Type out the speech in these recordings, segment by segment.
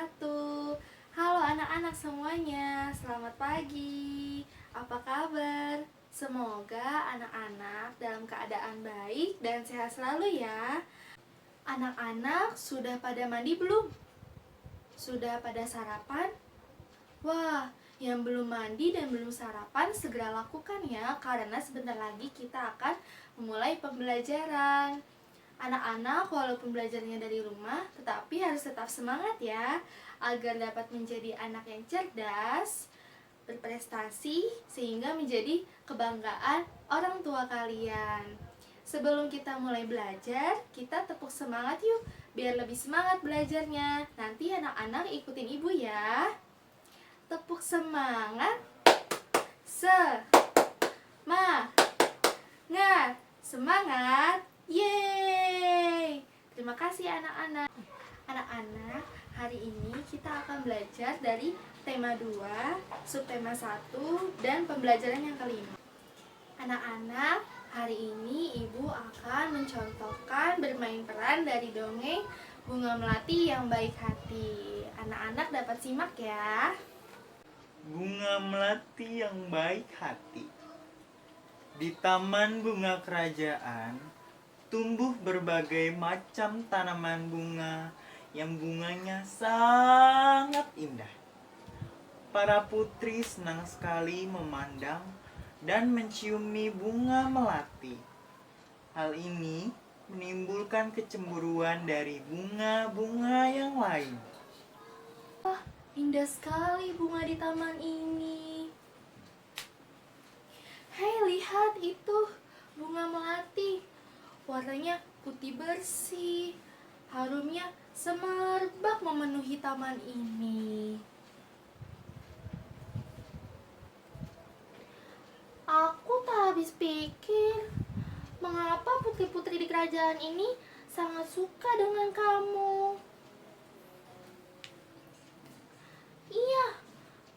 wabarakatuh. Halo anak-anak semuanya, selamat pagi. Apa kabar? Semoga anak-anak dalam keadaan baik dan sehat selalu ya. Anak-anak sudah pada mandi belum? Sudah pada sarapan? Wah, yang belum mandi dan belum sarapan segera lakukan ya, karena sebentar lagi kita akan memulai pembelajaran. Anak-anak walaupun belajarnya dari rumah, tetapi harus tetap semangat ya, agar dapat menjadi anak yang cerdas, berprestasi, sehingga menjadi kebanggaan orang tua kalian. Sebelum kita mulai belajar, kita tepuk semangat yuk, biar lebih semangat belajarnya. Nanti anak-anak ikutin ibu ya. Tepuk semangat. Semangat. Yeay. Terima kasih anak-anak. Anak-anak, hari ini kita akan belajar dari tema 2, subtema 1, dan pembelajaran yang kelima. Anak-anak, hari ini ibu akan mencontohkan bermain peran dari dongeng Bunga Melati yang Baik Hati. Anak-anak dapat simak ya. Bunga melati yang baik hati. Di taman bunga kerajaan, tumbuh berbagai macam tanaman bunga yang bunganya sangat indah. Para putri senang sekali memandang dan menciumi bunga melati. Hal ini menimbulkan kecemburuan dari bunga-bunga yang lain. Wah, indah sekali bunga di taman ini. Hei, lihat itu bunga melati. Warnanya putih bersih. Harumnya semerbak memenuhi taman ini. Aku tak habis pikir, mengapa putri-putri di kerajaan ini sangat suka dengan kamu. Iya,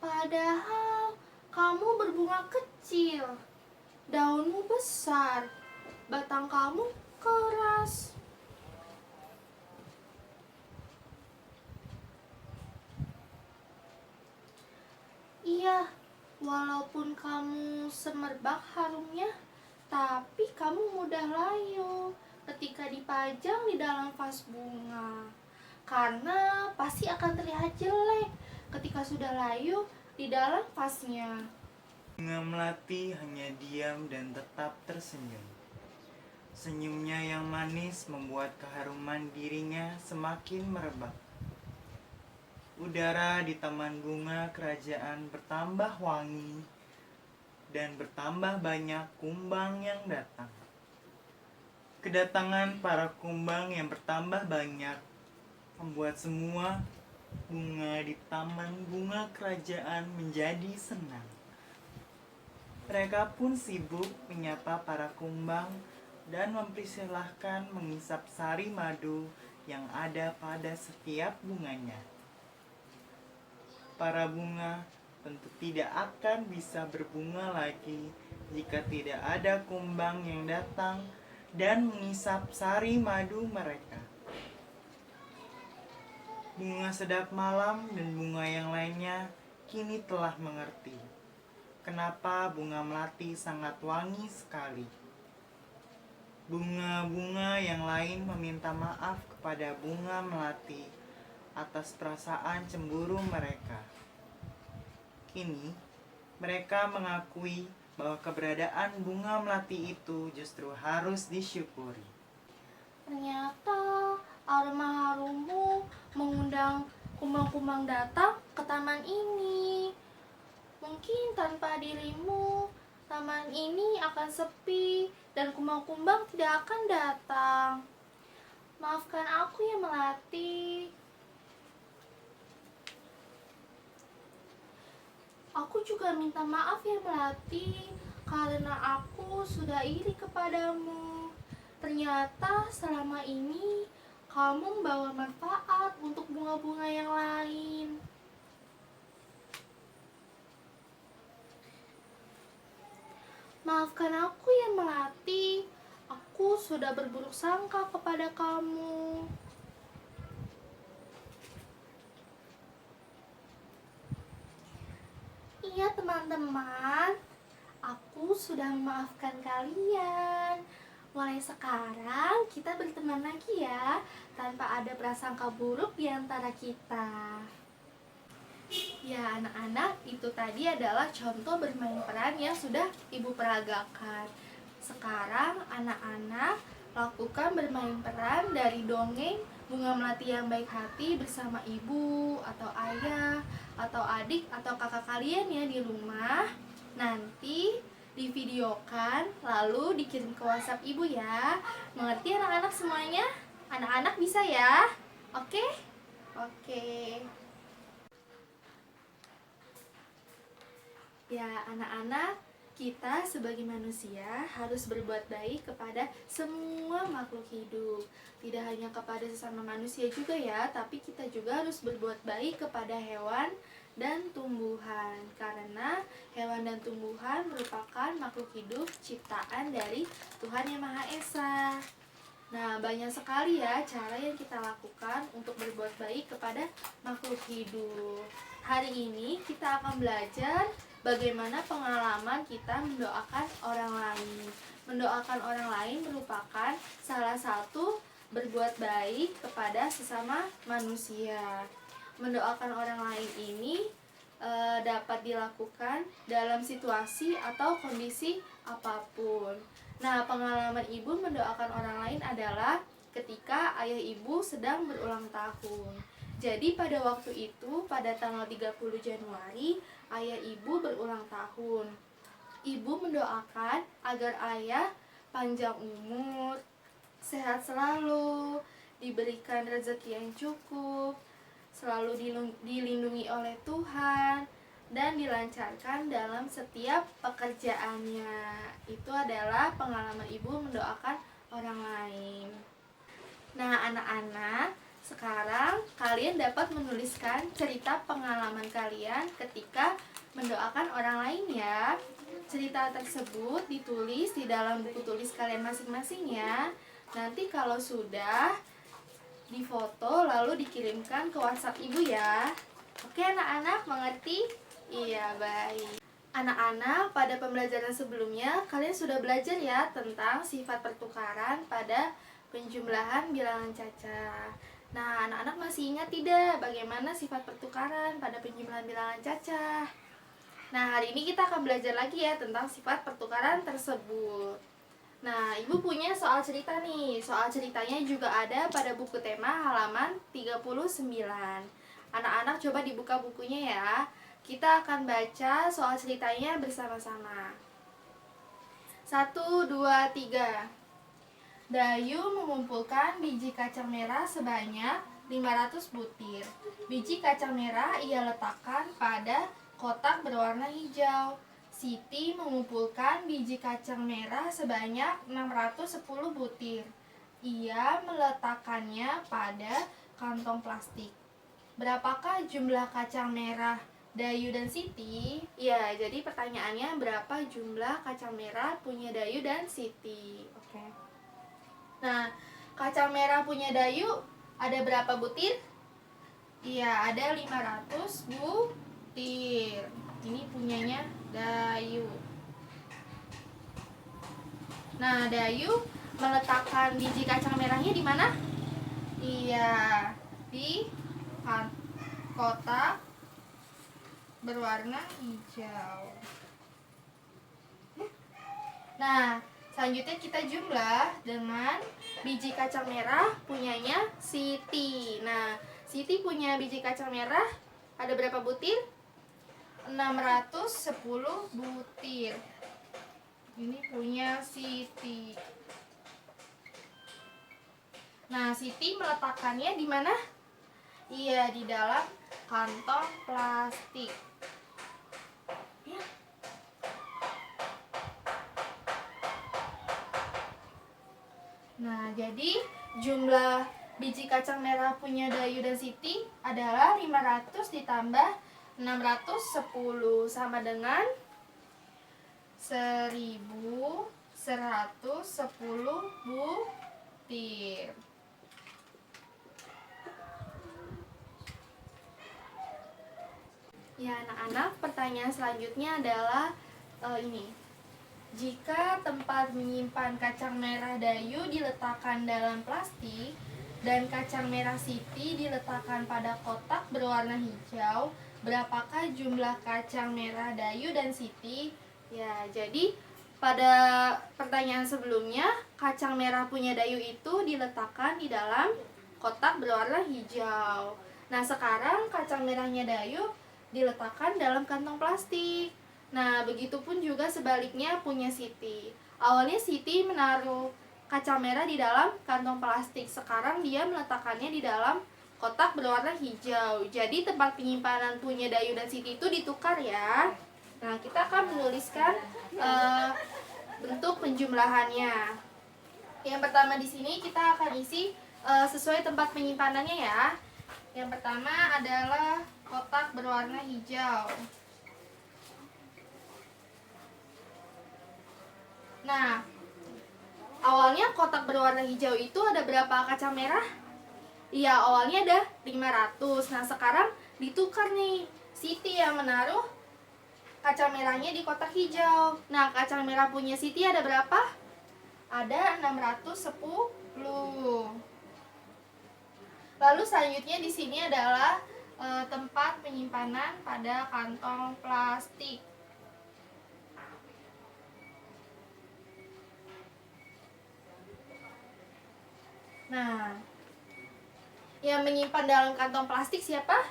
padahal kamu berbunga kecil, daunmu besar, batang kamu keras. Iya, walaupun kamu semerbak harumnya, tapi kamu mudah layu ketika dipajang di dalam vas bunga. Karena pasti akan terlihat jelek ketika sudah layu di dalam vasnya. Bunga melati hanya diam dan tetap tersenyum. Senyumnya yang manis membuat keharuman dirinya semakin merebak. Udara di taman bunga kerajaan bertambah wangi dan bertambah banyak kumbang yang datang. Kedatangan para kumbang yang bertambah banyak membuat semua bunga di taman bunga kerajaan menjadi senang. Mereka pun sibuk menyapa para kumbang dan mempersilahkan mengisap sari madu yang ada pada setiap bunganya. Para bunga tentu tidak akan bisa berbunga lagi jika tidak ada kumbang yang datang dan mengisap sari madu mereka. Bunga sedap malam dan bunga yang lainnya kini telah mengerti kenapa bunga melati sangat wangi sekali. Bunga-bunga yang lain meminta maaf kepada bunga melati atas perasaan cemburu mereka. Kini, mereka mengakui bahwa keberadaan bunga melati itu justru harus disyukuri. Ternyata aroma harummu mengundang kumbang-kumbang datang ke taman ini. Mungkin tanpa dirimu, taman ini akan sepi dan kumbang-kumbang tidak akan datang. Maafkan aku ya Melati. Aku juga minta maaf ya Melati, karena aku sudah iri kepadamu. Ternyata selama ini kamu membawa manfaat untuk bunga-bunga yang lain. Maafkan aku ya Melati, aku sudah berburuk sangka kepada kamu. teman-teman, aku sudah memaafkan kalian. Mulai sekarang kita berteman lagi ya, tanpa ada prasangka buruk di antara kita. Ya anak-anak, itu tadi adalah contoh bermain peran yang sudah ibu peragakan. Sekarang anak-anak lakukan bermain peran dari dongeng Bunga Melati yang Baik Hati bersama ibu atau ayah atau adik atau kakak kalian ya di rumah. Nanti divideokan lalu dikirim ke WhatsApp ibu ya. Mengerti anak-anak semuanya? Anak-anak bisa ya? Oke? Oke. Ya, anak-anak, kita sebagai manusia harus berbuat baik kepada semua makhluk hidup. Tidak hanya kepada sesama manusia juga ya, tapi kita juga harus berbuat baik kepada hewan dan tumbuhan. Karena hewan dan tumbuhan merupakan makhluk hidup ciptaan dari Tuhan Yang Maha Esa. Nah, banyak sekali ya cara yang kita lakukan untuk berbuat baik kepada makhluk hidup. Hari ini kita akan belajar bagaimana pengalaman kita mendoakan orang lain. Mendoakan orang lain merupakan salah satu berbuat baik kepada sesama manusia. Mendoakan orang lain ini dapat dilakukan dalam situasi atau kondisi apapun. Nah, pengalaman ibu mendoakan orang lain adalah ketika ayah ibu sedang berulang tahun. Jadi pada waktu itu, pada tanggal 30 Januari, ayah ibu berulang tahun. Ibu mendoakan agar ayah panjang umur, sehat selalu, diberikan rezeki yang cukup, selalu dilindungi oleh Tuhan, dan dilancarkan dalam setiap pekerjaannya. Itu adalah pengalaman ibu mendoakan orang lain. Nah, anak-anak, sekarang kalian dapat menuliskan cerita pengalaman kalian ketika mendoakan orang lain ya. Cerita tersebut ditulis di dalam buku tulis kalian masing-masing ya. Nanti kalau sudah difoto lalu dikirimkan ke WhatsApp ibu ya. Oke anak-anak, mengerti? Iya, baik. Anak-anak, pada pembelajaran sebelumnya kalian sudah belajar ya tentang sifat pertukaran pada penjumlahan bilangan caca. Nah, anak-anak masih ingat tidak bagaimana sifat pertukaran pada penjumlahan bilangan caca? Nah, hari ini kita akan belajar lagi ya tentang sifat pertukaran tersebut. Nah, ibu punya soal cerita nih. Soal ceritanya juga ada pada buku tema halaman 39. Anak-anak coba dibuka bukunya ya. Kita akan baca soal ceritanya bersama-sama. 1, 2, 3. Dayu mengumpulkan biji kacang merah sebanyak 500 butir. Biji kacang merah ia letakkan pada kotak berwarna hijau. Siti mengumpulkan biji kacang merah sebanyak 610 butir. Ia meletakkannya pada kantong plastik. Berapakah jumlah kacang merah Dayu dan Siti? Ya, jadi pertanyaannya berapa jumlah kacang merah punya Dayu dan Siti? Oke. Nah, kacang merah punya Dayu ada berapa butir? Iya, ada 500 butir. Ini punyanya Dayu. Nah, Dayu meletakkan biji kacang merahnya di mana? Iya, di kotak berwarna hijau. Nah, selanjutnya kita jumlah dengan biji kacang merah punyanya Siti. Nah, Siti punya biji kacang merah ada berapa butir? 610 butir. Ini punya Siti. Nah, Siti meletakkannya di mana? Iya, di dalam kantong plastik. Nah, jadi jumlah biji kacang merah punya Dayu dan Siti adalah 500 ditambah 610 sama dengan 1110 butir. Ya, anak-anak, pertanyaan selanjutnya adalah ini. Jika tempat menyimpan kacang merah Dayu diletakkan dalam plastik dan kacang merah Siti diletakkan pada kotak berwarna hijau, berapakah jumlah kacang merah Dayu dan Siti? Ya, jadi pada pertanyaan sebelumnya, kacang merah punya Dayu itu diletakkan di dalam kotak berwarna hijau. Nah, sekarang kacang merahnya Dayu diletakkan dalam kantong plastik. Nah, begitupun juga sebaliknya punya Siti. Awalnya Siti menaruh kacang merah di dalam kantong plastik. Sekarang dia meletakkannya di dalam kotak berwarna hijau. Jadi tempat penyimpanan punya Dayu dan Siti itu ditukar ya. Nah, kita akan menuliskan bentuk penjumlahannya. Yang pertama di sini kita akan isi sesuai tempat penyimpanannya ya. Yang pertama adalah kotak berwarna hijau. Nah, awalnya kotak berwarna hijau itu ada berapa kacang merah? Iya, awalnya ada 500. Nah, sekarang ditukar nih. Siti yang menaruh kacang merahnya di kotak hijau. Nah, kacang merah punya Siti ada berapa? Ada 610. Lalu selanjutnya di sini adalah tempat penyimpanan pada kantong plastik. Nah, yang menyimpan dalam kantong plastik siapa?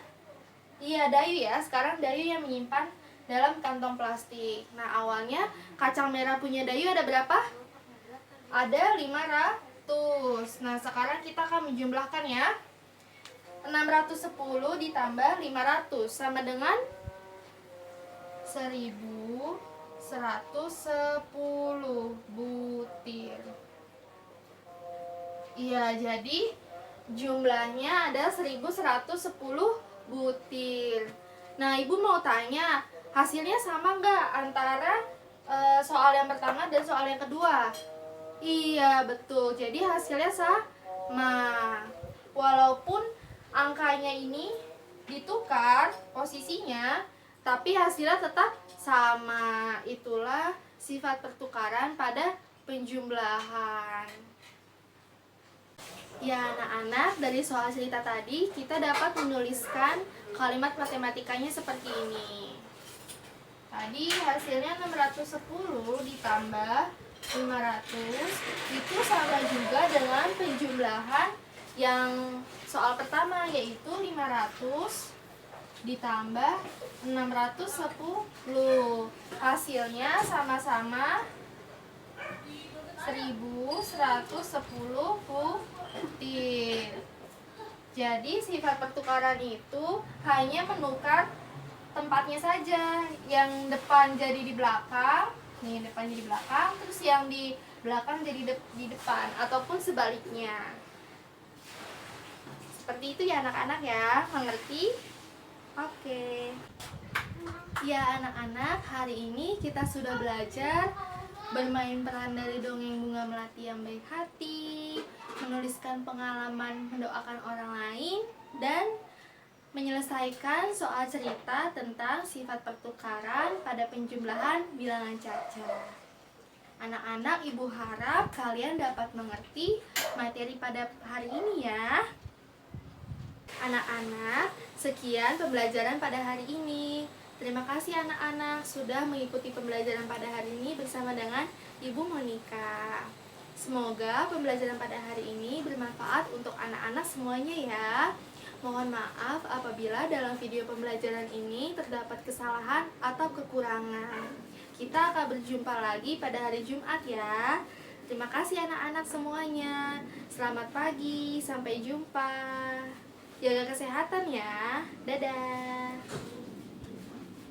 Iya, Dayu ya. Sekarang Dayu yang menyimpan dalam kantong plastik. Nah, awalnya kacang merah punya Dayu ada berapa? Ada 500. Nah, sekarang kita akan menjumlahkan ya. 610 ditambah 500 sama dengan 1110 butir. Iya, jadi jumlahnya ada 1110 butir. Nah, Ibu mau tanya, hasilnya sama nggak antara soal yang pertama dan soal yang kedua? Iya, betul. Jadi hasilnya sama. Walaupun angkanya ini ditukar posisinya, tapi hasilnya tetap sama. Itulah sifat pertukaran pada penjumlahan. Ya, anak-anak, dari soal cerita tadi kita dapat menuliskan kalimat matematikanya seperti ini. Tadi hasilnya 610 ditambah 500 itu sama juga dengan penjumlahan yang soal pertama, yaitu 500 ditambah 610. Hasilnya sama-sama 1110 butir. Jadi sifat pertukaran itu hanya menukar tempatnya saja. Yang depan jadi di belakang, nih depan jadi belakang, terus yang di belakang jadi di depan, ataupun sebaliknya. Seperti itu ya anak-anak ya, mengerti? Oke. Ya anak-anak, hari ini kita sudah belajar bermain peran dari dongeng Bunga Melati yang Baik Hati, menuliskan pengalaman mendoakan orang lain, dan menyelesaikan soal cerita tentang sifat pertukaran pada penjumlahan bilangan caca. Anak-anak, Ibu harap kalian dapat mengerti materi pada hari ini ya. Anak-anak, sekian pembelajaran pada hari ini. Terima kasih anak-anak sudah mengikuti pembelajaran pada hari ini bersama dengan Ibu Monika. Semoga pembelajaran pada hari ini bermanfaat untuk anak-anak semuanya ya. Mohon maaf apabila dalam video pembelajaran ini terdapat kesalahan atau kekurangan. Kita akan berjumpa lagi pada hari Jumat ya. Terima kasih anak-anak semuanya. Selamat pagi, sampai jumpa. Jaga kesehatan ya. Dadah.